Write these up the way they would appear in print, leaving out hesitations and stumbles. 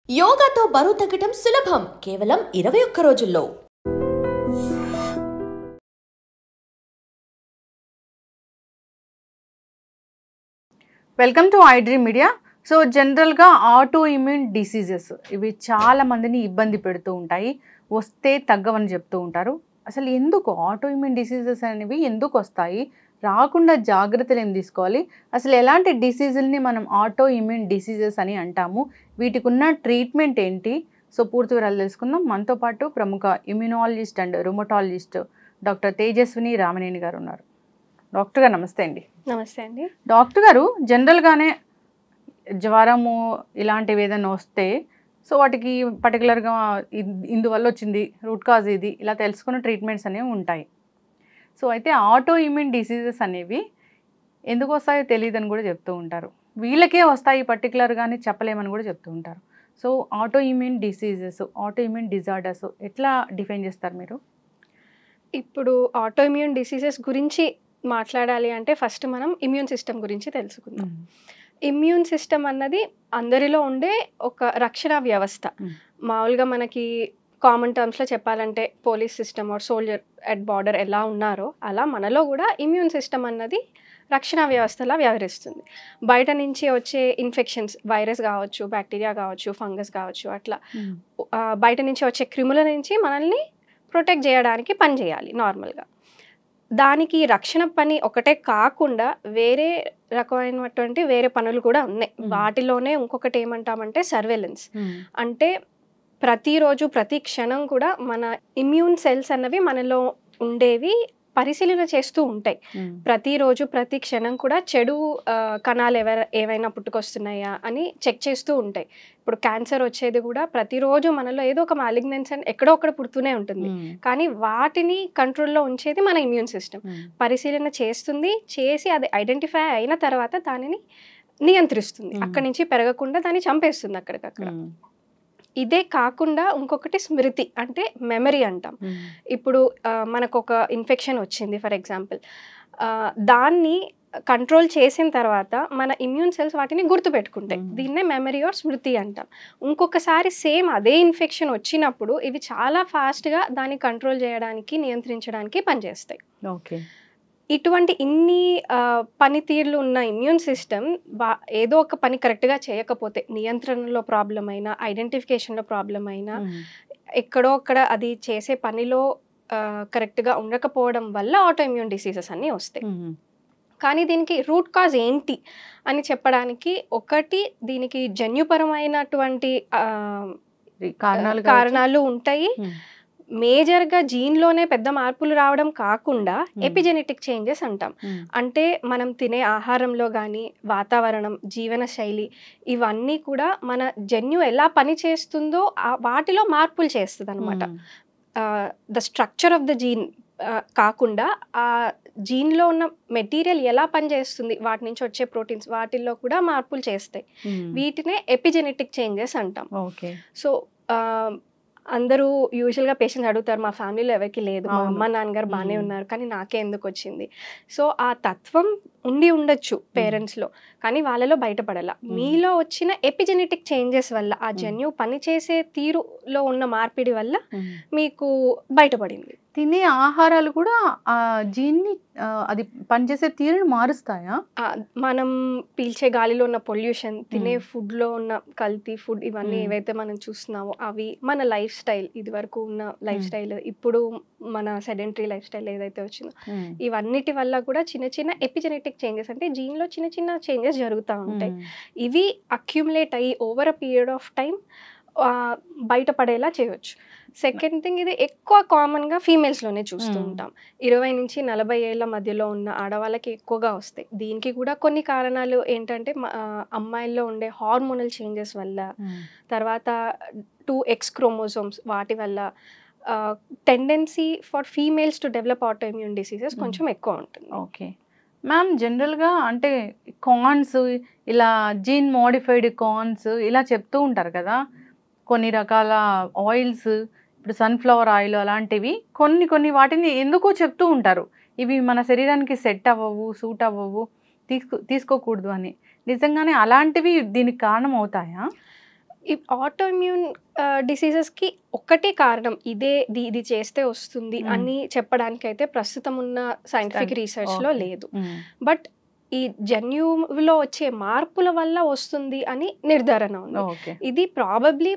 యోగాతో బరువు తగ్గడం సులభం కేవలం 21 రోజుల్లో. Welcome to iDream media. So జనరల్గా ఆటో ఇమ్యూన్ డిసీజెస్ ఇవి చాలా మందిని ఇబ్బంది పెడుతూ ఉంటాయి, వస్తే తగ్గవని చెప్తూ ఉంటారు. అసలు ఎందుకు ఆటో ఇమ్యూన్ డిసీజెస్ అనేవి ఎందుకు వస్తాయి, రాకుండా జాగ్రత్తలు ఏం తీసుకోవాలి, అసలు ఎలాంటి డిసీజుల్ని మనం ఆటో ఇమ్యూన్ డిసీజెస్ అని అంటాము, వీటికి ఉన్న ట్రీట్మెంట్ ఏంటి? సో పూర్తి వివరాలు తెలుసుకుందాం. మనతో పాటు ప్రముఖ immunologist and rheumatologist doctor Tejaswini Ramaneni గారు ఉన్నారు. డాక్టర్ గారు నమస్తే అండి. నమస్తే అండి. డాక్టర్ గారు, జనరల్గానే జ్వరము ఇలాంటివి ఏదైనా వస్తే సో వాటికి పర్టికులర్గా ఇందువల్ల వచ్చింది, రూట్ కాజ్ ఇది, ఇలా తెలుసుకున్న ట్రీట్మెంట్స్ అనేవి ఉంటాయి. సో అయితే ఆటో ఇమ్యూన్ డిసీజెస్ అనేవి ఎందుకు వస్తాయో తెలియదని కూడా చెప్తూ ఉంటారు. వీళ్ళకే వస్తాయి పర్టికులర్గానే చెప్పలేమని కూడా చెప్తూ ఉంటారు. So auto immune diseases, auto immune disorders ఎట్లా డిఫైన్ చేస్తారు మీరు? ఇప్పుడు ఆటో ఇమ్యూన్ డిసీజెస్ గురించి మాట్లాడాలి అంటే ఫస్ట్ మనం ఇమ్యూన్ సిస్టమ్ గురించి తెలుసుకుందాం. ఇమ్యూన్ సిస్టమ్ అన్నది అందరిలో ఉండే ఒక రక్షణ వ్యవస్థ. మామూలుగా మనకి కామన్ టర్మ్స్లో చెప్పాలంటే police system or soldier at border ఎలా ఉన్నారో అలా మనలో కూడా ఇమ్యూన్ సిస్టమ్ అన్నది రక్షణ వ్యవస్థలా వ్యవహరిస్తుంది. బయట నుంచి వచ్చే ఇన్ఫెక్షన్స్, వైరస్ కావచ్చు, బ్యాక్టీరియా కావచ్చు, ఫంగస్ కావచ్చు, అట్లా బయట నుంచి వచ్చే క్రిముల నుంచి మనల్ని ప్రొటెక్ట్ చేయడానికి పని చేయాలి నార్మల్గా. దానికి రక్షణ పని ఒకటే కాకుండా వేరే రకమైనటువంటి వేరే పనులు కూడా ఉన్నాయి. వాటిలోనే ఇంకొకటి ఏమంటామంటే సర్వేలెన్స్. అంటే ప్రతిరోజు ప్రతి క్షణం కూడా మన ఇమ్యూన్ సెల్స్ అన్నవి మనలో ఉండేవి పరిశీలన చేస్తూ ఉంటాయి. ప్రతిరోజు ప్రతి క్షణం కూడా చెడు కణాలు ఏవైనా పుట్టుకొస్తున్నాయా అని చెక్ చేస్తూ ఉంటాయి. ఇప్పుడు క్యాన్సర్ వచ్చేది కూడా ప్రతిరోజు మనలో ఏదో ఒక మాలిగ్నెన్స్ అని ఎక్కడో ఒకటి పుడుతూనే ఉంటుంది. కానీ వాటిని కంట్రోల్లో ఉంచేది మన ఇమ్యూన్ సిస్టమ్. పరిశీలన చేస్తుంది, చేసి అది ఐడెంటిఫై అయిన తర్వాత దానిని నియంత్రిస్తుంది. అక్కడి నుంచి పెరగకుండా దాన్ని చంపేస్తుంది అక్కడికక్కడ. ఇదే కాకుండా ఇంకొకటి స్మృతి, అంటే మెమరీ అంటాం. ఇప్పుడు మనకు ఒక ఇన్ఫెక్షన్ వచ్చింది ఫర్ ఎగ్జాంపుల్, దాన్ని కంట్రోల్ చేసిన తర్వాత మన ఇమ్యూన్ సెల్స్ వాటిని గుర్తుపెట్టుకుంటాయి. దీన్నే మెమరీ ఆర్ స్మృతి అంటాం. ఇంకొకసారి సేమ్ అదే ఇన్ఫెక్షన్ వచ్చినప్పుడు ఇవి చాలా ఫాస్ట్గా దాన్ని కంట్రోల్ చేయడానికి, నియంత్రించడానికి పనిచేస్తాయి. ఓకే. ఇటువంటి ఇన్ని పనితీరులు ఉన్న ఇమ్యూన్ సిస్టమ్ ఏదో ఒక పని కరెక్ట్గా చేయకపోతే, నియంత్రణలో ప్రాబ్లం అయినా, ఐడెంటిఫికేషన్లో ప్రాబ్లం అయినా, ఎక్కడో అక్కడ అది చేసే పనిలో కరెక్ట్గా ఉండకపోవడం వల్ల ఆటో ఇమ్యూన్ డిసీజెస్ అన్నీ వస్తాయి. కానీ దీనికి రూట్ కాజ్ ఏంటి అని చెప్పడానికి ఒకటి దీనికి జన్యుపరమైనటువంటి కారణాలు ఉంటాయి. మేజర్గా జీన్లోనే పెద్ద మార్పులు రావడం కాకుండా ఎపిజెనెటిక్ చేంజెస్ అంటాం. అంటే మనం తినే ఆహారంలో కానీ, వాతావరణం, జీవన శైలి, ఇవన్నీ కూడా మన జన్యు ఎలా పని చేస్తుందో వాటిలో మార్పులు చేస్తుంది అనమాట. The structure of the gene కాకుండా ఆ జీన్లో ఉన్న మెటీరియల్ ఎలా పనిచేస్తుంది, వాటి నుంచి వచ్చే ప్రోటీన్స్, వాటిల్లో కూడా మార్పులు చేస్తాయి. వీటినే ఎపిజెనెటిక్ చేంజెస్ అంటాం. సో అందరూ యూజువల్గా పేషెంట్స్ అడుగుతారు, మా ఫ్యామిలీలో ఎవరికి లేదు, మా అమ్మ నాన్నగారు బాగానే ఉన్నారు, కానీ నాకే ఎందుకు వచ్చింది? సో ఆ తత్వం ఉండి ఉండొచ్చు పేరెంట్స్లో, కానీ వాళ్ళలో బయటపడాల. మీలో వచ్చిన ఎపిజెనెటిక్ చేంజెస్ వల్ల, ఆ జన్యు పనిచేసే తీరులో ఉన్న మార్పిడి వల్ల మీకు బయటపడింది. తినే ఆహారాలు కూడా ఆ జీన్ని, అది పనిచేసే తీరుని మారుస్తాయా? మనం పీల్చే గాలిలో ఉన్న పొల్యూషన్, తినే ఫుడ్లో ఉన్న కల్తీ ఫుడ్, ఇవన్నీ ఏవైతే మనం చూస్తున్నామో అవి, మన లైఫ్ స్టైల్, ఇది వరకు ఉన్న లైఫ్ స్టైల్, ఇప్పుడు మన సెడెంటరీ లైఫ్ స్టైల్ ఏదైతే వచ్చిందో, ఇవన్నిటి వల్ల కూడా చిన్న చిన్న ఎపిజెనెటిక్ చేంజెస్, అంటే జీన్లో చిన్న చిన్న చేంజెస్ జరుగుతూ ఉంటాయి. ఇవి అక్యుములేట్ అయ్యి over a period of time బయటపడేలా చేయవచ్చు. సెకండ్ థింగ్, ఇది ఎక్కువ కామన్గా ఫీమేల్స్లోనే చూస్తూ ఉంటాం. 20 నుంచి 40 ఏళ్ళ మధ్యలో ఉన్న ఆడవాళ్ళకి ఎక్కువగా వస్తాయి. దీనికి కూడా కొన్ని కారణాలు ఏంటంటే, అమ్మాయిల్లో ఉండే హార్మోనల్ చేంజెస్ వల్ల, తర్వాత 2X క్రోమోజోమ్స్ వాటి వల్ల tendency for females to develop auto immune diseases కొంచెం ఎక్కువ ఉంటుంది. ఓకే మ్యామ్, జనరల్గా అంటే కార్న్స్, ఇలా జీన్ మోడిఫైడ్ కార్న్స్ ఇలా చెప్తూ ఉంటారు కదా, కొన్ని రకాల ఆయిల్స్, ఇప్పుడు సన్ఫ్లవర్ ఆయిల్ అలాంటివి కొన్ని వాటిని ఎందుకో చెప్తూ ఉంటారు, ఇవి మన శరీరానికి సెట్ అవ్వవు, సూట్ అవ్వవు, తీసుకోకూడదు అని. నిజంగానే అలాంటివి దీనికి కారణం అవుతాయా? ఈ ఆటోఇమ్యూన్ డిసీజెస్కి ఒక్కటే కారణం ఇది చేస్తే వస్తుంది అని చెప్పడానికి అయితే ప్రస్తుతం ఉన్న సైంటిఫిక్ రీసెర్చ్లో లేదు. బట్ ఈ జన్యువులో వచ్చే మార్పుల వల్ల వస్తుంది అని నిర్ధారణ ఉంది. ఇది ప్రాబబ్లీ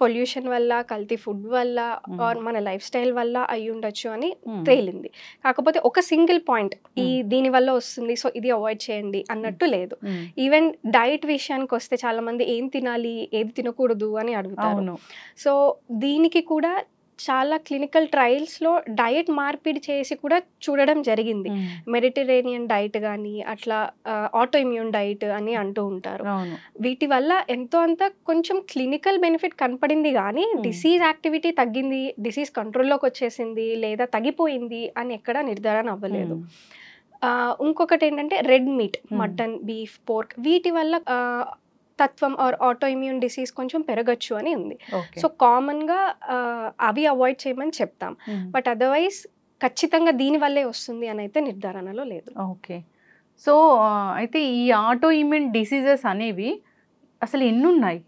పొల్యూషన్ వల్ల, కల్తీ ఫుడ్ వల్ల ఆర్ మన లైఫ్ స్టైల్ వల్ల అయి ఉండొచ్చు అని తేలింది. కాకపోతే ఒక సింగిల్ పాయింట్ దీని వల్ల వస్తుంది సో ఇది అవాయిడ్ చేయండి అన్నట్టు లేదు. ఈవెన్ డైట్ విషయానికి వస్తే చాలా మంది ఏం తినాలి ఏది తినకూడదు అని అడుగుతారు. సో దీనికి కూడా చాలా క్లినికల్ ట్రయల్స్లో డయట్ మార్పిడి చేసి కూడా చూడడం జరిగింది. మెడిటరేనియన్ డైట్ కానీ అట్లా ఆటోఇమ్యూన్ డైట్ అని అంటూ ఉంటారు. వీటి వల్ల ఎంతో అంత కొంచెం క్లినికల్ బెనిఫిట్ కనపడింది కానీ డిసీజ్ యాక్టివిటీ తగ్గింది, డిసీజ్ కంట్రోల్లోకి వచ్చేసింది లేదా తగ్గిపోయింది అని ఎక్కడా నిర్ధారణ అవ్వలేదు. ఇంకొకటి ఏంటంటే red meat, mutton, beef, pork వీటి వల్ల తత్వం ఆర్ ఆటోఇమ్యూన్ డిసీజ్ కొంచెం పెరగచ్చు అని ఉంది. సో కామన్గా అవి అవాయిడ్ చేయమని చెప్తాం. బట్ అదర్వైజ్ ఖచ్చితంగా దీనివల్లే వస్తుంది అని అయితే నిర్ధారణలో లేదు. ఓకే. సో అయితే ఈ ఆటోఇమ్యూన్ డిసీజెస్ అనేవి అసలు ఎన్ని ఉన్నాయి?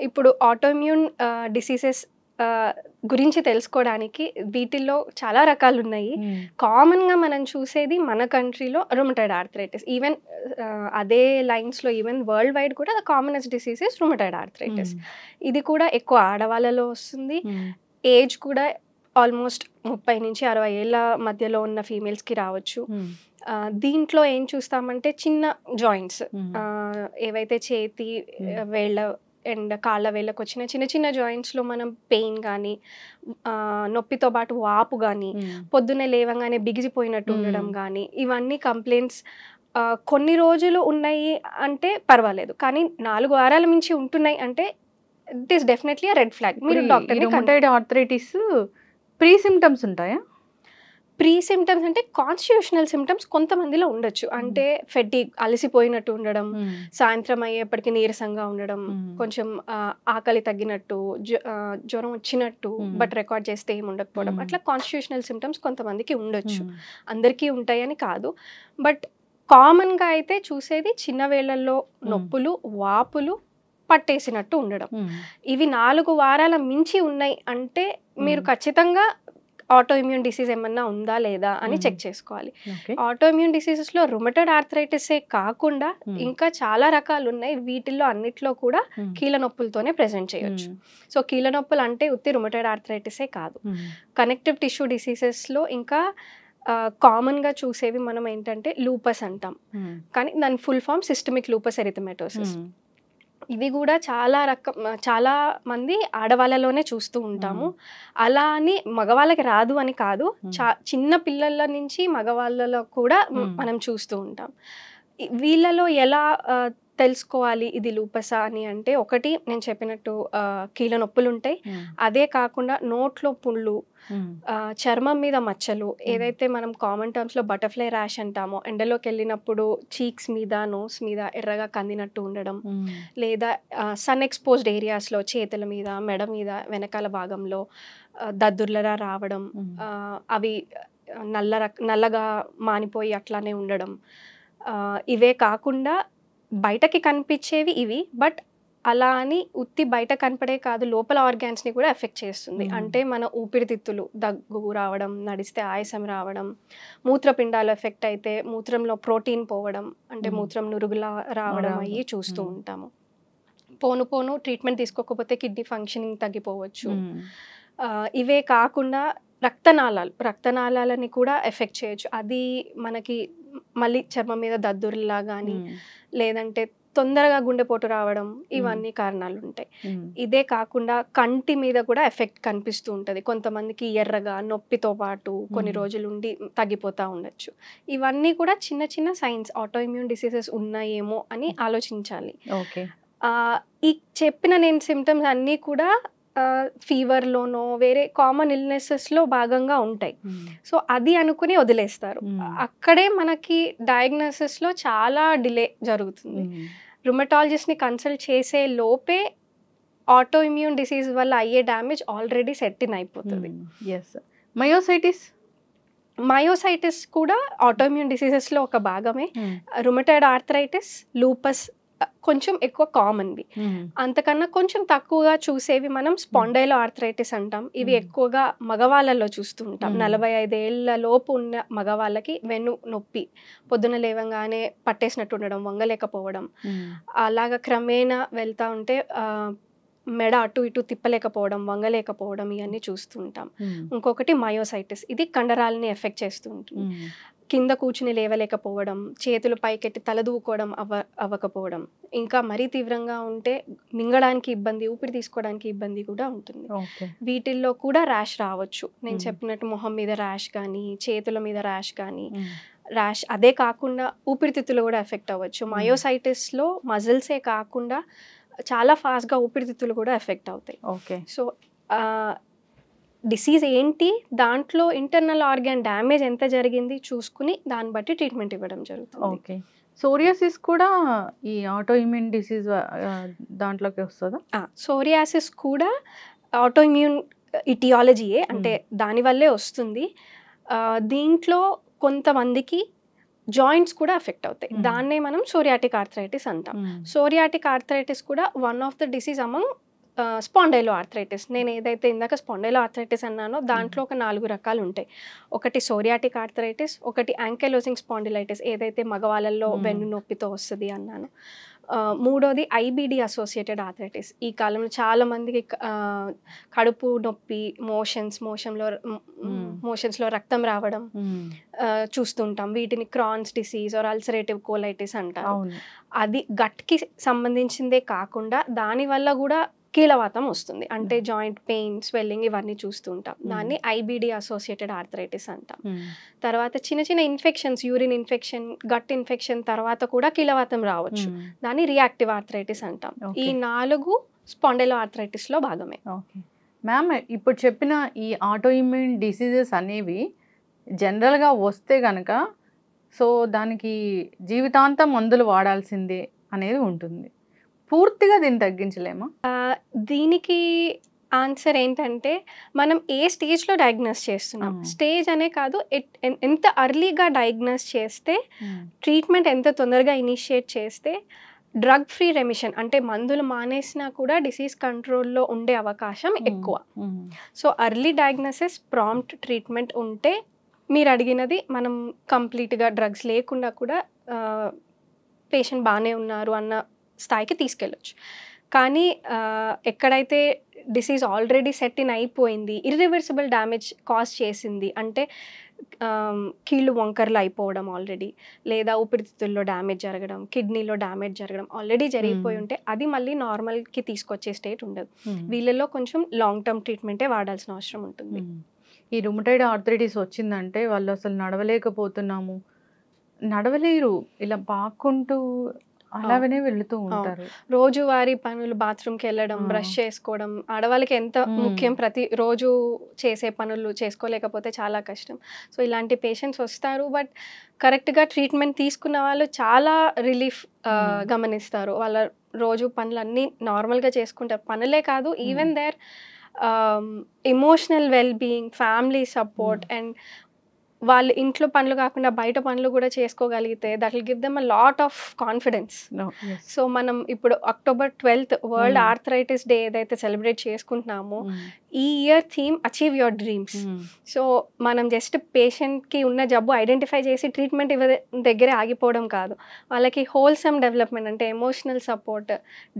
ఇప్పుడు ఆటోఇమ్యూన్ డిసీజెస్ గురించి తెలుసుకోవడానికి వీటిల్లో చాలా రకాలు ఉన్నాయి. కామన్గా మనం చూసేది మన కంట్రీలో రుమటాయిడ్ ఆర్థరైటిస్. ఈవెన్ అదే లైన్స్లో ఈవెన్ వరల్డ్ వైడ్ కూడా the commonest disease is rheumatoid arthritis. ఇది కూడా ఎక్కువ ఆడవాళ్ళలో వస్తుంది. ఏజ్ కూడా ఆల్మోస్ట్ 30 నుంచి 60 ఏళ్ళ మధ్యలో ఉన్న ఫీమేల్స్కి రావచ్చు. దీంట్లో ఏం చూస్తామంటే చిన్న జాయింట్స్ ఏవైతే చేతి వేళ్ళ అండ్ కాళ్ళ వేళ్ళకి వచ్చిన చిన్న చిన్న జాయింట్స్లో మనం పెయిన్ కానీ నొప్పితో పాటు వాపు కానీ పొద్దున్నే లేవగానే బిగిసిపోయినట్టు ఉండడం కానీ ఇవన్నీ కంప్లైంట్స్ కొన్ని రోజులు ఉన్నాయి అంటే పర్వాలేదు, కానీ 4 వారాల మించి ఉంటున్నాయి అంటే it is definitely red flag. మీరు రుమటాయిడ్ ఆర్థరైటిస్ ప్రీ సిమ్టమ్స్ ఉంటాయా? ప్రీ సిమ్టమ్స్ అంటే కాన్స్టిట్యూషనల్ సిమ్టమ్స్ కొంతమందిలో ఉండొచ్చు. అంటే ఫెటిగ్, అలసిపోయినట్టు ఉండడం, సాయంత్రం అయ్యేప్పటికీ నీరసంగా ఉండడం, కొంచెం ఆకలి తగ్గినట్టు, జ్వరం వచ్చినట్టు బట్ రికార్డ్ చేస్తే ఏమి ఉండకపోవడం, అట్లా కాన్స్టిట్యూషనల్ సిమ్టమ్స్ కొంతమందికి ఉండొచ్చు. అందరికీ ఉంటాయని కాదు. బట్ కామన్గా అయితే చూసేది చిన్న వేళ్ళల్లో నొప్పులు, వాపులు, పట్టేసినట్టు ఉండడం. ఇవి 4 వారాల మించి ఉన్నాయి అంటే మీరు ఖచ్చితంగా ఆటోఇమ్యూన్ డిసీజ్ ఏమన్నా ఉందా లేదా అని చెక్ చేసుకోవాలి. ఆటోఇమ్యూన్ డిసీజెస్లో రుమటాయిడ్ ఆర్థరైటిసే కాకుండా ఇంకా చాలా రకాలు ఉన్నాయి. వీటిల్లో అన్నిట్లో కూడా కీళ్ళ నొప్పులతోనే ప్రెజెంట్ చేయొచ్చు. సో కీళ్ళ నొప్పులు అంటే ఉత్తి రుమటాయిడ్ ఆర్థరైటిసే కాదు. కనెక్టివ్ టిష్యూ డిసీజెస్లో ఇంకా కామన్గా చూసేవి మనం ఏంటంటే లూపస్ అంటాం, కానీ దాని full form systemic lupus erythematosus. ఇవి కూడా చాలా మంది ఆడవాళ్ళలోనే చూస్తూ ఉంటాము. అలా అని మగవాళ్ళకి రాదు అని కాదు, చిన్న పిల్లల నుంచి మగవాళ్ళలో కూడా మనం చూస్తూ ఉంటాం. వీళ్ళలో ఎలా తెలుసుకోవాలి ఇది లూపసా అని అంటే, ఒకటి నేను చెప్పినట్టు కీళ్ళ నొప్పులు ఉంటాయి. అదే కాకుండా నోట్లో పుండ్లు, చర్మం మీద మచ్చలు, ఏదైతే మనం కామన్ టర్మ్స్లో బటర్ఫ్లై ర్యాష్ అంటామో, ఎండలోకి వెళ్ళినప్పుడు చీక్స్ మీద, నోస్ మీద ఎర్రగా కందినట్టు ఉండడం, లేదా సన్ ఎక్స్పోజ్డ్ ఏరియాస్లో చేతుల మీద, మెడ మీద, వెనకాల భాగంలో దద్దుర్లరా రావడం, అవి నల్లగా మానిపోయి అట్లానే ఉండడం. ఇవే కాకుండా బయటకి కనిపించేవి ఇవి, బట్ అలా అని ఉత్తి బయట కనపడే కాదు, లోపల ఆర్గాన్స్ని కూడా ఎఫెక్ట్ చేస్తుంది. అంటే మన ఊపిరితిత్తులు, దగ్గు రావడం, నడిస్తే ఆయాసం రావడం, మూత్రపిండాలు ఎఫెక్ట్ అయితే మూత్రంలో ప్రోటీన్ పోవడం, అంటే మూత్రం నురుగులా రావడం అయ్యి చూస్తూ ఉంటాము. పోను ట్రీట్మెంట్ తీసుకోకపోతే కిడ్నీ ఫంక్షనింగ్ తగ్గిపోవచ్చు. ఇవే కాకుండా రక్తనాళాలని కూడా ఎఫెక్ట్ చేయొచ్చు. అది మనకి మళ్ళీ చర్మం మీద దద్దుర్లా కానీ, లేదంటే తొందరగా గుండెపోటు రావడం, ఇవన్నీ కారణాలు ఉంటాయి. ఇదే కాకుండా కంటి మీద కూడా ఎఫెక్ట్ కనిపిస్తూ ఉంటుంది. కొంతమందికి ఎర్రగా, నొప్పితో పాటు కొన్ని రోజులు ఉండి తగ్గిపోతూ ఉండొచ్చు. ఇవన్నీ కూడా చిన్న చిన్న సైన్స్ ఆటోఇమ్యూన్ డిసీజెస్ ఉన్నాయేమో అని ఆలోచించాలి. ఈ చెప్పిన నేను సిమ్టమ్స్ అన్నీ కూడా ఫీవర్లోనో వేరే కామన్ ఇల్నెసెస్లో భాగంగా ఉంటాయి. సో అది అనుకుని వదిలేస్తారు. అక్కడే మనకి డయాగ్నోసిస్లో చాలా డిలే జరుగుతుంది. రుమటాలజిస్ట్ని కన్సల్ట్ చేసే లోపే ఆటోఇమ్యూన్ డిసీజ్ వల్ల అయ్యే డ్యామేజ్ ఆల్రెడీ సెట్ ఇన్ అయిపోతుంది. మయోసైటిస్ కూడా ఆటోఇమ్యూన్ డిసీజెస్లో ఒక భాగమే. రుమటాయిడ్ ఆర్థరైటిస్, లూపస్ కొంచెం ఎక్కువ కామన్వి. అంతకన్నా కొంచెం తక్కువగా చూసేవి మనం స్పాండైలో ఆర్థరైటిస్ అంటాం. ఇవి ఎక్కువగా మగవాళ్ళలో చూస్తూ ఉంటాం. 45 ఏళ్ల లోపు ఉన్న మగవాళ్ళకి వెన్ను నొప్పి, పొద్దున లేవంగానే పట్టేసినట్టు ఉండడం, వంగలేకపోవడం, అలాగా క్రమేణా వెళ్తా ఉంటే మెడ అటు ఇటు తిప్పలేకపోవడం, వంగలేకపోవడం, ఇవన్నీ చూస్తూ ఉంటాం. ఇంకొకటి మయోసైటిస్, ఇది కండరాలని ఎఫెక్ట్ చేస్తూ ఉంటుంది. కింద కూర్చుని లేవలేకపోవడం, చేతులు పైకెట్టి తలదూకోవడం అవ్వకపోవడం, ఇంకా మరీ తీవ్రంగా ఉంటే మింగడానికి ఇబ్బంది, ఊపిరి తీసుకోవడానికి ఇబ్బంది కూడా ఉంటుంది. వీటిల్లో కూడా ర్యాష్ రావచ్చు. నేను చెప్పినట్టు మొహం మీద ర్యాష్ కానీ, చేతుల మీద ర్యాష్ కానీ, ర్యాష్ అదే కాకుండా ఊపిరితిత్తులు కూడా ఎఫెక్ట్ అవ్వచ్చు. మయోసైటిస్లో మజిల్సే కాకుండా చాలా ఫాస్ట్గా ఊపిరితిత్తులు కూడా ఎఫెక్ట్ అవుతాయి. సో డిసీజ్ ఏంటి, దాంట్లో ఇంటర్నల్ ఆర్గాన్ డ్యామేజ్ ఎంత జరిగింది చూసుకుని దాన్ని బట్టి ట్రీట్మెంట్ ఇవ్వడం జరుగుతుంది. సోరియాసిస్ కూడా ఈ ఆటో ఇమ్యూన్ డిసీజ్ దాంట్లోకి వస్తుందా? సోరియాసిస్ కూడా ఆటో ఇమ్యూన్ ఇటియాలజీయే, అంటే దానివల్లే వస్తుంది. దీంట్లో కొంతమందికి జాయింట్స్ కూడా ఎఫెక్ట్ అవుతాయి. దాన్నే మనం సోరియాటిక్ ఆర్థరైటిస్ అంటాం. సోరియాటిక్ ఆర్థరైటిస్ కూడా one of the disease among spondyloarthritis. నేను ఏదైతే ఇందాక స్పాండైలో ఆర్థరైటిస్ అన్నానో దాంట్లో ఒక 4 రకాలు ఉంటాయి. ఒకటి సోరియాటిక్ ఆర్థరైటిస్, ఒకటి యాంకైలోజింగ్ స్పాండిలైటిస్ ఏదైతే మగవాళ్ళల్లో వెన్ను నొప్పితో వస్తుంది అన్నాను. మూడోది ఐబిడి అసోసియేటెడ్ ఆర్థరైటిస్. ఈ కాలంలో చాలా మందికి కడుపు నొప్పి, మోషన్స్లో రక్తం రావడం చూస్తుంటాం. వీటిని Crohn's disease or ulcerative colitis అంటారు. అది గట్కి సంబంధించిందే కాకుండా దానివల్ల కూడా కీలవాతం వస్తుంది, అంటే జాయింట్ పెయిన్, స్వెల్లింగ్ ఇవన్నీ చూస్తూ ఉంటాం. దాన్ని ఐబిడి అసోసియేటెడ్ ఆర్థరైటిస్ అంటాం. తర్వాత చిన్న చిన్న infections, urine infection, gut infection తర్వాత కూడా కీలవాతం రావచ్చు. దాన్ని రియాక్టివ్ ఆర్థరైటిస్ అంటాం. ఈ 4 స్పాండైలో ఆర్థరైటిస్లో భాగమే. మ్యామ్, ఇప్పుడు చెప్పిన ఈ ఆటో ఇమ్యూన్ డిసీజెస్ అనేవి జనరల్గా వస్తే కనుక సో దానికి జీవితాంతం మందులు వాడాల్సిందే అనేది ఉంటుంది. పూర్తిగా దీన్ని తగ్గించలేమా? దీనికి ఆన్సర్ ఏంటంటే మనం ఏ స్టేజ్లో డయాగ్నోస్ చేస్తున్నాం, స్టేజ్ అనే కాదు, ఎంత అర్లీగా డయాగ్నోస్ చేస్తే, ట్రీట్మెంట్ ఎంత తొందరగా ఇనిషియేట్ చేస్తే డ్రగ్ ఫ్రీ రెమిషన్, అంటే మందులు మానేసినా కూడా డిసీజ్ కంట్రోల్లో ఉండే అవకాశం ఎక్కువ. So early diagnosis, prompt treatment ఉంటే మీరు అడిగినది మనం కంప్లీట్గా డ్రగ్స్ లేకుండా కూడా పేషెంట్ బాగానే ఉన్నారు అన్న స్థాయికి తీసుకెళ్ళొచ్చు. కానీ ఎక్కడైతే డిసీజ్ ఆల్రెడీ సెట్ ఇన్ అయిపోయింది, ఇర్రివర్సిబుల్ డ్యామేజ్ కాజ్ చేసింది, అంటే కీళ్ళు వంకర్లు అయిపోవడం ఆల్రెడీ, లేదా ఊపిరితిత్తుల్లో డ్యామేజ్ జరగడం, కిడ్నీలో డ్యామేజ్ జరగడం ఆల్రెడీ జరిగిపోయి ఉంటే అది మళ్ళీ నార్మల్కి తీసుకొచ్చే స్టేట్ ఉండదు. వీళ్ళల్లో కొంచెం లాంగ్ టర్మ్ ట్రీట్మెంటే వాడాల్సిన అవసరం ఉంటుంది. ఈ రుమటైడ్ ఆర్థరైటిస్ వచ్చిందంటే వాళ్ళు అసలు నడవలేకపోతున్నాము, నడవలేరు, ఇలా పాక్కుంటూ అలాగనే వెళ్తూ ఉంటారు. రోజువారీ పనులు, బాత్రూమ్కి వెళ్ళడం, బ్రష్ చేసుకోవడం ఆడవాళ్ళకి ఎంత ముఖ్యం. ప్రతి రోజు చేసే పనులు చేసుకోలేకపోతే చాలా కష్టం. సో ఇలాంటి పేషెంట్స్ వస్తారు. బట్ కరెక్ట్గా ట్రీట్మెంట్ తీసుకున్న వాళ్ళు చాలా రిలీఫ్ గమనిస్తారు. వాళ్ళ రోజు పనులన్నీ నార్మల్గా చేసుకుంటారు. పనులే కాదు, even their emotional well being, family support, and వాళ్ళు ఇంట్లో పనులు కాకుండా బయట పనులు కూడా చేసుకోగలిగితే that will give them a lot of confidence. So మనం ఇప్పుడు October 12th world arthritis day ఏదైతే సెలబ్రేట్ చేసుకుంటున్నామో, ఈ year theme achieve your dreams. So మనం జస్ట్ పేషెంట్కి ఉన్న జబ్బు ఐడెంటిఫై చేసి ట్రీట్మెంట్ దగ్గరే ఆగిపోవడం కాదు, వాళ్ళకి హోల్సమ్ డెవలప్మెంట్, అంటే ఎమోషనల్ సపోర్ట్,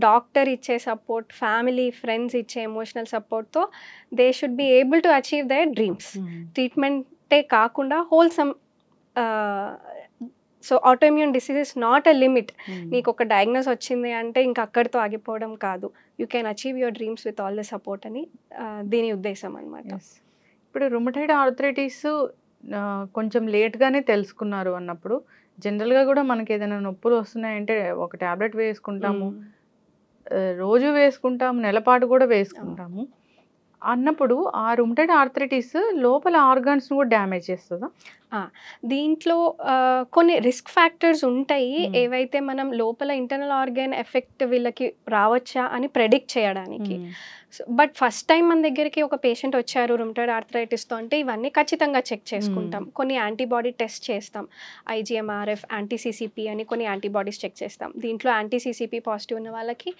డాక్టర్ ఇచ్చే సపోర్ట్, ఫ్యామిలీ ఫ్రెండ్స్ ఇచ్చే ఎమోషనల్ సపోర్ట్తో they should be able to achieve their dreams. Treatment కాకుండా wholesome. So autoimmune disease is not a limit. నీకు ఒక డయాగ్నోస్ వచ్చింది అంటే ఇంకా అక్కడితో ఆగిపోవడం కాదు, you can achieve your dreams with all the support అని దీని ఉద్దేశం అనమాట. ఇప్పుడు రుమటైడ్ ఆర్థరైటిస్ కొంచెం లేట్గానే తెలుసుకున్నారు అన్నప్పుడు జనరల్గా కూడా మనకి ఏదైనా నొప్పులు వస్తున్నాయంటే ఒక ట్యాబ్లెట్ వేసుకుంటాము, రోజు వేసుకుంటాము, నెలపాటు కూడా వేసుకుంటాము అన్నప్పుడు ఆ రుమటైడ్ ఆర్థరైటిస్ లోపల ఆర్గాన్స్ కూడా డ్యామేజ్ చేస్తుందా? దీంట్లో కొన్ని రిస్క్ ఫ్యాక్టర్స్ ఉంటాయి. ఏవైతే మనం లోపల ఇంటర్నల్ ఆర్గాన్ ఎఫెక్ట్ వీళ్ళకి రావచ్చా అని ప్రెడిక్ట్ చేయడానికి. బట్ ఫస్ట్ టైం మన దగ్గరికి ఒక పేషెంట్ వచ్చారు రుమటాయిడ్ ఆర్థరైటిస్తో అంటే ఇవన్నీ ఖచ్చితంగా చెక్ చేసుకుంటాం. కొన్ని యాంటీబాడీ టెస్ట్ చేస్తాం. IgMRF, యాంటీ-CCP అని కొన్ని యాంటీబాడీస్ చెక్ చేస్తాం. దీంట్లో యాంటీ-CCP పాజిటివ్ ఉన్న వాళ్ళకి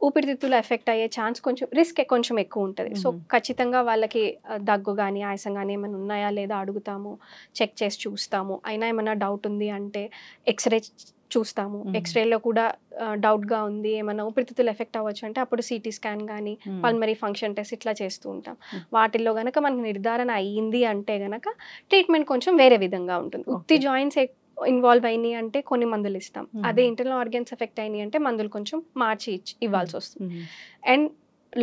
ఊపిరితిత్తులు ఎఫెక్ట్ అయ్యే ఛాన్స్ రిస్క్ కొంచెం ఎక్కువ ఉంటుంది. సో ఖచ్చితంగా వాళ్ళకి దగ్గు కానీ ఆయాసం కానీ ఏమైనా ఉన్నాయా లేదా అడుగుతాము, చెక్ చేసి చూస్తాము. అయినా ఏమైనా డౌట్ ఉంది అంటే ఎక్స్రే చూస్తాము. ఎక్స్రేలో కూడా డౌట్గా ఉంది, ఏమైనా ఊపిరితిత్తులు ఎఫెక్ట్ అవ్వచ్చు అంటే అప్పుడు CT స్కాన్ కానీ పల్మరీ ఫంక్షన్ టెస్ట్ ఇట్లా చేస్తూ ఉంటాం. వాటిల్లో కనుక మనకు నిర్ధారణ అయ్యింది అంటే కనుక ట్రీట్మెంట్ కొంచెం వేరే విధంగా ఉంటుంది. ఉత్తి జాయింట్స్ ఇన్వాల్వ్ అయినాయి అంటే కొన్ని మందులు ఇస్తాం. అదే ఇంటర్నల్ ఆర్గన్స్ ఎఫెక్ట్ అయినాయి అంటే మందులు కొంచెం మార్చి ఇవ్వాల్సి వస్తుంది. అండ్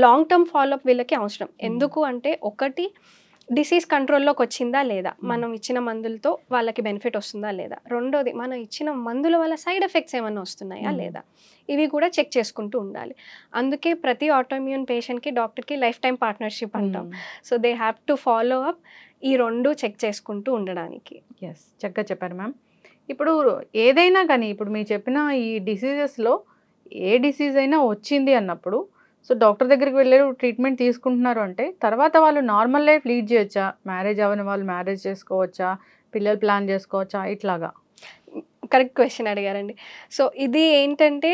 లాంగ్ టర్మ్ ఫాలోఅప్ వీళ్ళకి అవసరం. ఎందుకు అంటే ఒకటి డిసీజ్ కంట్రోల్లోకి వచ్చిందా లేదా, మనం ఇచ్చిన మందులతో వాళ్ళకి బెనిఫిట్ వస్తుందా లేదా, రెండోది మనం ఇచ్చిన మందుల వల్ల సైడ్ ఎఫెక్ట్స్ ఏమైనా వస్తున్నాయా లేదా, ఇవి కూడా చెక్ చేసుకుంటూ ఉండాలి. అందుకే ప్రతి ఆటోఇమ్యూన్ పేషెంట్కి డాక్టర్కి లైఫ్ టైం పార్ట్నర్షిప్ అంటాం. So they have to follow up ఈ రెండు చెక్ చేసుకుంటూ ఉండడానికి. ఎస్, చక్కగా చెప్పారు మ్యామ్. ఇప్పుడు ఏదైనా కానీ ఇప్పుడు మీరు చెప్పిన ఈ డిసీజెస్లో ఏ డిసీజ్ అయినా వచ్చింది అన్నప్పుడు సో డాక్టర్ దగ్గరికి వెళ్ళారు, ట్రీట్మెంట్ తీసుకుంటున్నారు అంటే తర్వాత వాళ్ళు నార్మల్ లైఫ్ లీడ్ చేయొచ్చా? మ్యారేజ్ అవ్వని వాళ్ళు మ్యారేజ్ చేసుకోవచ్చా? పిల్లలు ప్లాన్ చేసుకోవచ్చా? ఇట్లాగా కరెక్ట్ క్వశ్చన్ అడిగారండి. సో ఇది ఏంటంటే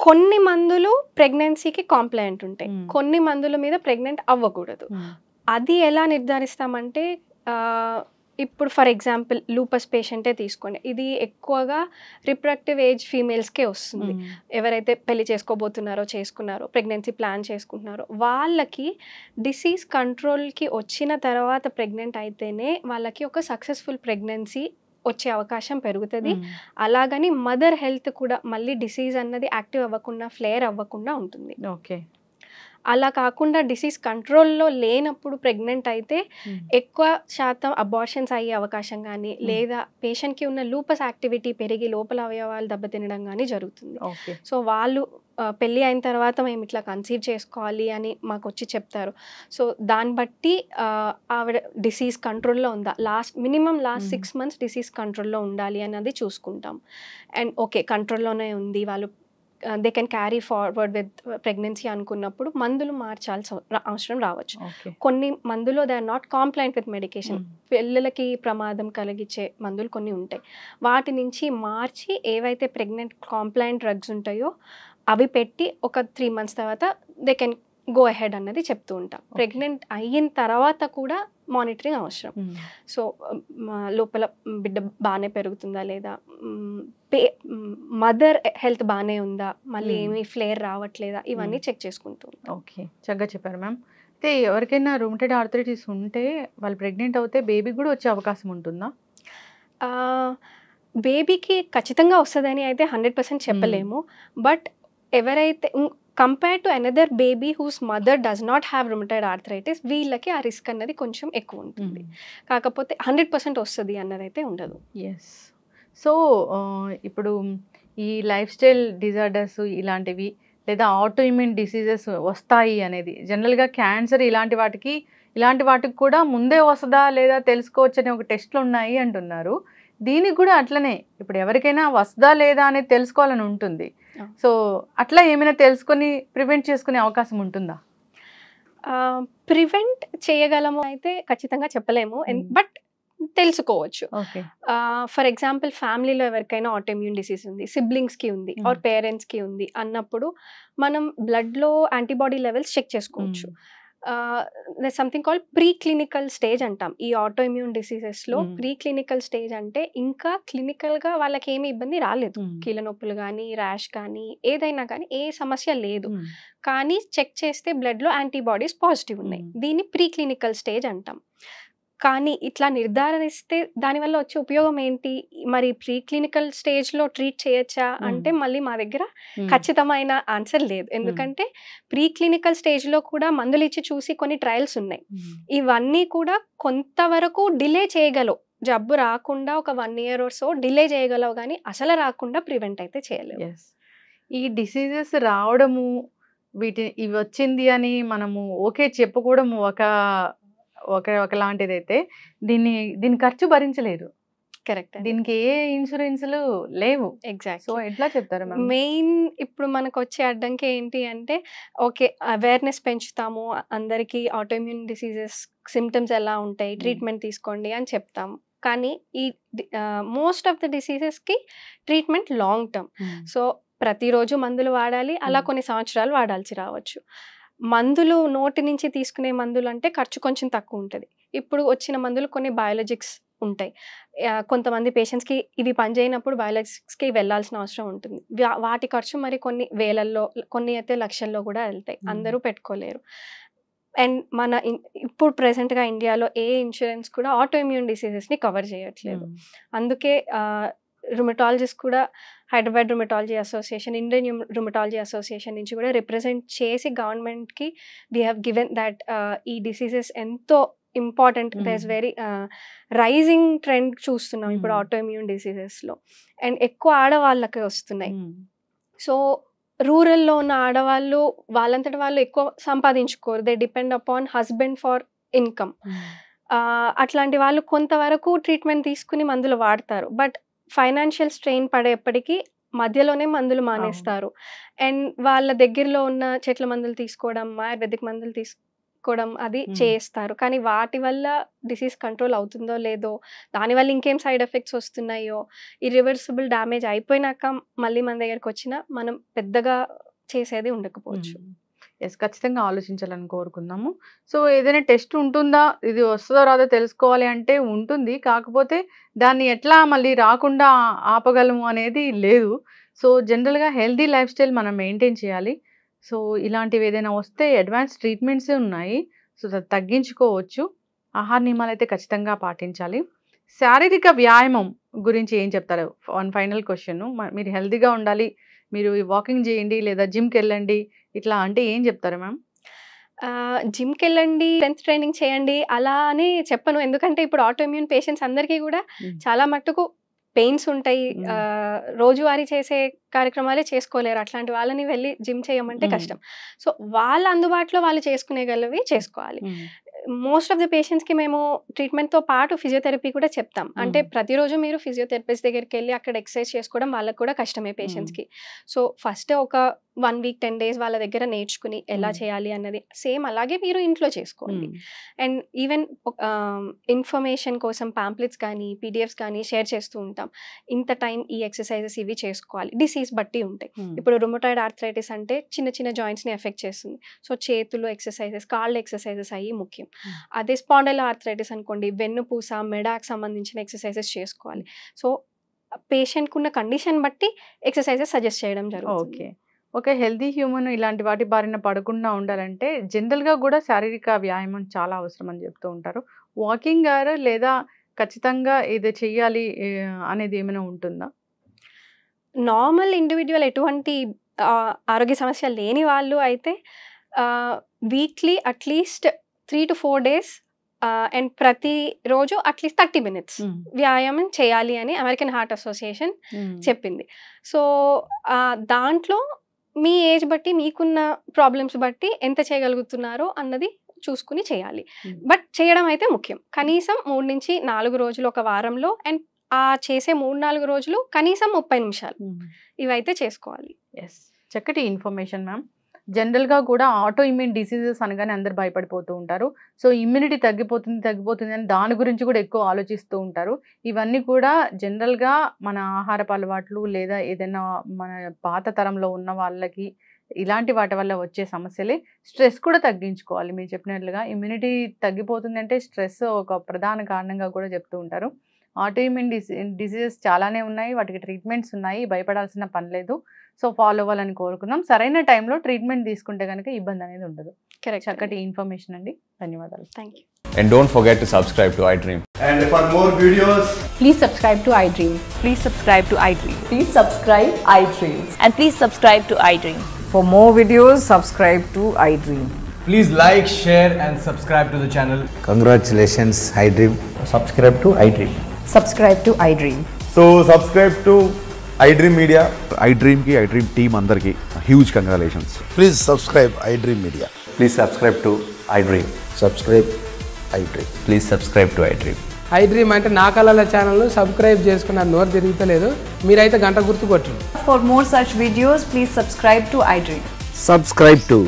కొన్ని మందులు ప్రెగ్నెన్సీకి కాంప్లైంట్ ఉంటాయి, కొన్ని మందుల మీద ప్రెగ్నెంట్ అవ్వకూడదు. అది ఎలా నిర్ధారిస్తామంటే ఇప్పుడు ఫర్ ఎగ్జాంపుల్ లూపస్ పేషెంటే తీసుకోండి. ఇది ఎక్కువగా రిప్రొడక్టివ్ ఏజ్ ఫీమేల్స్కే వస్తుంది. ఎవరైతే పెళ్లి చేసుకోబోతున్నారో చేసుకున్నారో ప్రెగ్నెన్సీ ప్లాన్ చేసుకుంటున్నారో వాళ్ళకి డిసీజ్ కంట్రోల్కి వచ్చిన తర్వాత ప్రెగ్నెంట్ అయితేనే వాళ్ళకి ఒక సక్సెస్ఫుల్ ప్రెగ్నెన్సీ వచ్చే అవకాశం పెరుగుతుంది. అలాగని మదర్ హెల్త్ కూడా మళ్ళీ డిసీజ్ అన్నది యాక్టివ్ అవ్వకుండా ఫ్లేర్ అవ్వకుండా ఉంటుంది. ఓకే, అలా కాకుండా డిసీజ్ కంట్రోల్లో లేనప్పుడు ప్రెగ్నెంట్ అయితే ఎక్కువ శాతం అబార్షన్స్ అయ్యే అవకాశం కానీ లేదా పేషెంట్కి ఉన్న లూపస్ యాక్టివిటీ పెరిగి లోపల అవయవాలు దెబ్బతినడం కానీ జరుగుతుంది. సో వాళ్ళు పెళ్ళి అయిన తర్వాత మేము ఇట్లా కన్సీవ్ చేసుకోవాలి అని మాకు వచ్చి చెప్తారు. సో దాన్ని బట్టి ఆవిడ డిసీజ్ కంట్రోల్లో ఉందా, మినిమం లాస్ట్ 6 months డిసీజ్ కంట్రోల్లో ఉండాలి అన్నది చూసుకుంటాం. అండ్ ఓకే కంట్రోల్లోనే ఉంది, వాళ్ళు they can carry forward with pregnancy అనుకున్నప్పుడు మందులు మార్చాల్సిన అవసరం రావచ్చు. కొన్ని మందులు they are not compliant with medication, పిల్లలకి ప్రమాదం కలిగించే మందులు కొన్ని ఉంటాయి. వాటి నుంచి మార్చి ఏవైతే ప్రెగ్నెంట్ కాంప్లైంట్ డ్రగ్స్ ఉంటాయో అవి పెట్టి ఒక 3 months తర్వాత దే కెన్ గో అహెడ్ అన్నది చెప్తూ ఉంటాం. ప్రెగ్నెంట్ అయిన తర్వాత కూడా మానిటరింగ్ అవసరం. సో లోపల బిడ్డ బాగానే పెరుగుతుందా లేదా, మదర్ హెల్త్ బాగానే ఉందా, మళ్ళీ ఏమీ ఫ్లేర్ రావట్లేదా, ఇవన్నీ చెక్ చేసుకుంటూ ఉంటాం. ఓకే, చక్కగా చెప్పారు మ్యామ్. అయితే ఎవరికైనా రూమటాయిడ్ ఆర్థరైటిస్ ఉంటే వాళ్ళు ప్రెగ్నెంట్ అవుతే బేబీ కూడా వచ్చే అవకాశం ఉంటుందా? బేబీకి ఖచ్చితంగా వస్తుందని అయితే 100% చెప్పలేము. బట్ ఎవరైతే compare to another baby whose mother does not have rheumatoid arthritis వీళ్ళకి ఆ రిస్క్ అన్నది కొంచెం ఎక్కువ ఉంటుంది. కాకపోతే 100% వస్తుంది అన్నదైతే ఉండదు. ఎస్. సో ఇప్పుడు ఈ లైఫ్ స్టైల్ డిజార్డర్స్ ఇలాంటివి లేదా ఆటోఇమ్యూన్ డిసీజెస్ వస్తాయి అనేది జనరల్గా క్యాన్సర్ ఇలాంటి వాటికి కూడా ముందే వస్తుందా లేదా తెలుసుకోవచ్చు అనే ఒక టెస్ట్లు ఉన్నాయి అంటున్నారు. దీనికి కూడా అట్లనే ఇప్పుడు ఎవరికైనా వస్తుందా లేదా అనేది తెలుసుకోవాలని ఉంటుంది. సో అట్లా ఏమైనా తెలుసుకొని ప్రివెంట్ చేసుకునే అవకాశం ఉంటుందా? ప్రివెంట్ చేయగలము అయితే ఖచ్చితంగా చెప్పలేము, బట్ తెలుసుకోవచ్చు. ఫర్ ఎగ్జాంపుల్ ఫ్యామిలీలో ఎవరికైనా ఆటోఇమ్యూన్ డిసీజ్ ఉంది, సిబ్లింగ్స్కి ఉంది ఆర్ పేరెంట్స్కి ఉంది అన్నప్పుడు మనం బ్లడ్లో యాంటీబాడీ లెవెల్స్ చెక్ చేసుకోవచ్చు. Something called pre clinical stage అంటాం. ఈ ఆటోఇమ్యూన్ డిసీజెస్లో ప్రీ క్లినికల్ స్టేజ్ అంటే ఇంకా క్లినికల్గా వాళ్ళకి ఏమి ఇబ్బంది రాలేదు, కీళ్ళ నొప్పులు కానీ ర్యాష్ కానీ ఏదైనా కానీ ఏ సమస్య లేదు, కానీ చెక్ చేస్తే బ్లడ్లో యాంటీబాడీస్ పాజిటివ్ ఉన్నాయి. దీన్ని ప్రీ క్లినికల్ స్టేజ్ అంటాం. కానీ ఇట్లా నిర్ధారిస్తే దానివల్ల వచ్చే ఉపయోగం ఏంటి, మరి ప్రీ క్లినికల్ స్టేజ్లో ట్రీట్ చేయొచ్చా అంటే మళ్ళీ మా దగ్గర ఖచ్చితమైన ఆన్సర్ లేదు. ఎందుకంటే ప్రీ క్లినికల్ స్టేజ్లో కూడా మందులు ఇచ్చి చూసి కొన్ని ట్రయల్స్ ఉన్నాయి. ఇవన్నీ కూడా కొంతవరకు డిలే చేయగలవు, జబ్బు రాకుండా ఒక 1 year or so డిలే చేయగలవు, కానీ అసలు రాకుండా ప్రివెంట్ అయితే చేయలేవు. ఈ డిసీజెస్ రావడము ఇవి వచ్చింది అని మనము ఓకే చెప్పుకోవడము ఒకలాంటిదైతే దీని ఖర్చు భరించలేరు. కరెక్ట్. దీనికి ఏ ఇన్సూరెన్స్‌లు లేవు. ఎగ్జాక్ట్. సో ఎట్లా చెప్తారు మ్యామ్? మెయిన్ ఇప్పుడు మనకొచ్చే అడ్డంకి ఏంటి అంటే, ఓకే అవేర్‌నెస్ పెంచుతాము. అందరికీ ఆటోఇమ్యూన్ డిసీజెస్ సిమ్టమ్స్ ఎలా ఉంటాయి, ట్రీట్మెంట్ తీసుకోండి అని చెప్తాము. కానీ ఈ మోస్ట్ ఆఫ్ ద డిసీజెస్‌కి ట్రీట్మెంట్ లాంగ్ టర్మ్. సో ప్రతిరోజు మందులు వాడాలి. అలా కొన్ని సంవత్సరాలు వాడాల్సి రావచ్చు. మందులు నోటి నుంచి తీసుకునే మందులు అంటే ఖర్చు కొంచెం తక్కువ ఉంటది. ఇప్పుడు వచ్చిన మందులు కొన్ని బయోలాజిక్స్ ఉంటాయి. కొంతమంది పేషెంట్స్‌కి ఇవి పనిచేయనప్పుడు బయోలాజిక్స్‌కి వెళ్ళాల్సిన అవసరం ఉంటుంది. వాటి ఖర్చు మరి కొన్ని వేలల్లో, కొన్ని అయితే లక్షల్లో కూడా వెళ్తాయి. అందరూ పెట్టుకోలేరు. అండ్ ఇప్పుడు ప్రెజెంట్‌గా ఇండియాలో ఏ ఇన్సూరెన్స్ కూడా ఆటోఇమ్యూన్ డిసీజెస్‌ని కవర్ చేయట్లేదు. అందుకే రుమటాలజిస్ట్ కూడా Hyderabad rheumatology association, Indian rheumatology association నుంచి కూడా రిప్రజెంట్ చేసి గవర్నమెంట్‌కి వి హావ్ గివెన్ దట్ ఈ డిసీజెస్ ఎంతో important. There is very rising trend చూస్తున్నాం ఇప్పుడు ఆటోఇమ్యూన్ డిసీజెస్‌లో. అండ్ ఎక్కువ ఆడవాళ్ళకి వస్తున్నాయి. సో రూరల్‌లో ఉన్న ఆడవాళ్ళు వాళ్ళంతట వాళ్ళు ఎక్కువ సంపాదించుకోరు. They depend upon husband for income. అట్లాంటి వాళ్ళు కొంతవరకు ట్రీట్మెంట్ తీసుకుని మందులు వాడతారు. బట్ ఫైనాన్షియల్ స్ట్రెయిన్ పడేప్పటికీ మధ్యలోనే మందులు మానేస్తారు. అండ్ వాళ్ళ దగ్గరలో ఉన్న చెట్ల మందులు తీసుకోవడం, ఆయుర్వేదిక్ మందులు తీసుకోవడం అది చేస్తారు. కానీ వాటి వల్ల డిసీజ్ కంట్రోల్ అవుతుందో లేదో, దానివల్ల ఇంకేం సైడ్ ఎఫెక్ట్స్ వస్తున్నాయో, ఇర్రివర్సిబుల్ డ్యామేజ్ అయిపోయినాక మళ్ళీ మన దగ్గరికి వచ్చినా మనం పెద్దగా చేసేది ఉండకపోవచ్చు. ఖచ్చితంగా ఆలోచించాలని కోరుకుందాము. సో ఏదైనా టెస్ట్ ఉంటుందా, ఇది వస్తుందో రాదో తెలుసుకోవాలి అంటే ఉంటుంది. కాకపోతే దాన్ని ఎట్లా మళ్ళీ రాకుండా ఆపగలము అనేది లేదు. సో జనరల్‌గా హెల్తీ లైఫ్ స్టైల్ మనం మెయింటైన్ చేయాలి. సో ఇలాంటివి ఏదైనా వస్తే అడ్వాన్స్ ట్రీట్మెంట్సే ఉన్నాయి. సో తగ్గించుకోవచ్చు. ఆహార నియమాలు అయితే ఖచ్చితంగా పాటించాలి. శారీరక వ్యాయామం గురించి ఏం చెప్తారు? Final question. మీరు హెల్తీగా ఉండాలి, మీరు వాకింగ్ చేయండి లేదా జిమ్‌కి వెళ్ళండి ఇట్లా అంటే ఏం చెప్తారు మ్యామ్? జిమ్‌కి వెళ్ళండి, స్ట్రెంత్ ట్రైనింగ్ చేయండి అలా అని చెప్పను. ఎందుకంటే ఇప్పుడు ఆటోఇమ్యూన్ పేషెంట్స్ అందరికీ కూడా చాలా మట్టుకు పెయిన్స్ ఉంటాయి. రోజువారీ చేసే కార్యక్రమాలే చేసుకోలేరు. అట్లాంటి వాళ్ళని వెళ్ళి జిమ్ చేయమంటే కష్టం. సో వాళ్ళ అందుబాటులో వాళ్ళు చేసుకునేగలవి చేసుకోవాలి. మోస్ట్ ఆఫ్ ద పేషెంట్స్‌కి మేము ట్రీట్మెంట్‌తో పాటు ఫిజియోథెరపీ కూడా చెప్తాం. అంటే ప్రతిరోజు మీరు ఫిజియోథెరపిస్ట్ దగ్గరికి వెళ్ళి అక్కడ ఎక్సర్సైజ్ చేసుకోవడం వాళ్ళకి కూడా కష్టమే పేషెంట్స్‌కి. సో ఫస్ట్ ఒక 1 వీక్ 10 డేస్ వాళ్ళ దగ్గర నేర్చుకుని ఎలా చేయాలి అన్నది సేమ్ అలాగే మీరు ఇంట్లో చేసుకోండి. అండ్ ఈవెన్ ఇన్ఫర్మేషన్ కోసం పాంప్లెట్స్ కానీ, పీడిఎఫ్స్ కానీ షేర్ చేస్తూ ఉంటాం. ఇంత టైం ఈ ఎక్సర్సైజెస్ ఇవి చేసుకోవాలి. డిసీజ్ బట్టి ఉంటాయి. ఇప్పుడు రుమటాయిడ్ ఆర్థరైటిస్ అంటే చిన్న చిన్న జాయింట్స్‌ని ఎఫెక్ట్ చేస్తుంది. సో చేతులు ఎక్సర్సైజెస్, కాళ్ళు ఎక్సర్సైజెస్ అయ్యి ముఖ్యం. అదే స్పాండైల్ ఆర్థరైటిస్ అనుకోండి, వెన్నుపూస, మెడకి సంబంధించిన ఎక్సర్సైజెస్ చేసుకోవాలి. సో పేషెంట్‌కి ఉన్న కండిషన్ బట్టి ఎక్సర్సైజెస్ సజెస్ట్ చేయడం జరుగుతుంది. ఓకే. హెల్తీ హ్యూమన్ ఇలాంటి వాటి బారిన పడకుండా ఉండాలంటే జనరల్‌గా కూడా శారీరక వ్యాయామం చాలా అవసరం అని చెప్తూ ఉంటారు. వాకింగ్ లేదా ఖచ్చితంగా ఇది చెయ్యాలి అనేది ఏమైనా ఉంటుందా? నార్మల్ ఇండివిడ్యువల్ ఎటువంటి ఆరోగ్య సమస్య లేని వాళ్ళు అయితే weekly at least 3 to 4 days and ప్రతిరోజు అట్లీస్ట్ 30 minutes వ్యాయామం చేయాలి అని అమెరికన్ హార్ట్ అసోసియేషన్ చెప్పింది. సో దాంట్లో మీ ఏజ్ బట్టి, మీకున్న ప్రాబ్లమ్స్ బట్టి ఎంత చేయగలుగుతున్నారో అన్నది చూసుకుని చేయాలి. బట్ చేయడం అయితే ముఖ్యం. కనీసం 3 నుంచి 4 రోజులు ఒక వారంలో, అండ్ చేసే 3-4 రోజులు కనీసం 30 నిమిషాలు ఇవైతే చేసుకోవాలి. చక్కటి ఇన్ఫర్మేషన్ మ్యామ్. జనరల్‌గా కూడా ఆటో ఇమ్యూన్ డిసీజెస్ అనగానే అందరూ భయపడిపోతూ ఉంటారు. సో ఇమ్యూనిటీ తగ్గిపోతుంది అని దాని గురించి కూడా ఎక్కువ ఆలోచిస్తూ ఉంటారు. ఇవన్నీ కూడా జనరల్‌గా మన ఆహారపు అలవాట్లు లేదా ఏదైనా మన పాత తరంలో ఉన్న వాళ్ళకి ఇలాంటి వాటి వల్ల వచ్చే సమస్యలే. స్ట్రెస్ కూడా తగ్గించుకోవాలి. మీరు చెప్పినట్లుగా ఇమ్యూనిటీ తగ్గిపోతుంది అంటే స్ట్రెస్ ఒక ప్రధాన కారణంగా కూడా చెప్తూ ఉంటారు. ఆటో ఇమ్యూన్ డిసీజెస్ చాలానే ఉన్నాయి, వాటికి ట్రీట్మెంట్స్ ఉన్నాయి, భయపడాల్సిన పని లేదు. సో ఫాలో అవ్వాలని కోరుకుందాం. సరైన టైంలో ట్రీట్మెంట్ తీసుకుంటే కనుక ఇబ్బంది అనేది ఉండదు. చక్కటి ఇన్ఫర్మేషన్ అండి. ధన్యవాదాలు. Thank you. And don't forget to subscribe to iDream. And for more videos, please subscribe to iDream. Please subscribe to iDream. Please subscribe iDream. And please subscribe to iDream. For more videos, subscribe to iDream. please like, share and subscribe to the channel. Congratulations, iDream. Subscribe to iDream. Subscribe to iDream. So subscribe to iDream Media. iDream ki iDream team andarki huge congratulations. Please subscribe iDream Media. Please subscribe to iDream. Subscribe iDream. Please subscribe to iDream. iDream అంటే నా కళల channel subscribe చేసుకున్న నోరు తిరుగుతలేదు మీరైతే గంట గుర్తు కొట్టండి. For more such videos, please subscribe to iDream. Subscribe to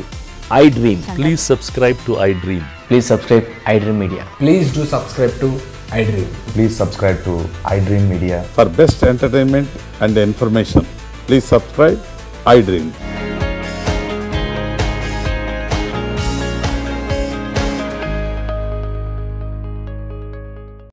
iDream. Please subscribe to iDream. Please subscribe iDream Media. Please do subscribe to iDream. Please subscribe to iDream Media. For best entertainment and information, please subscribe iDream.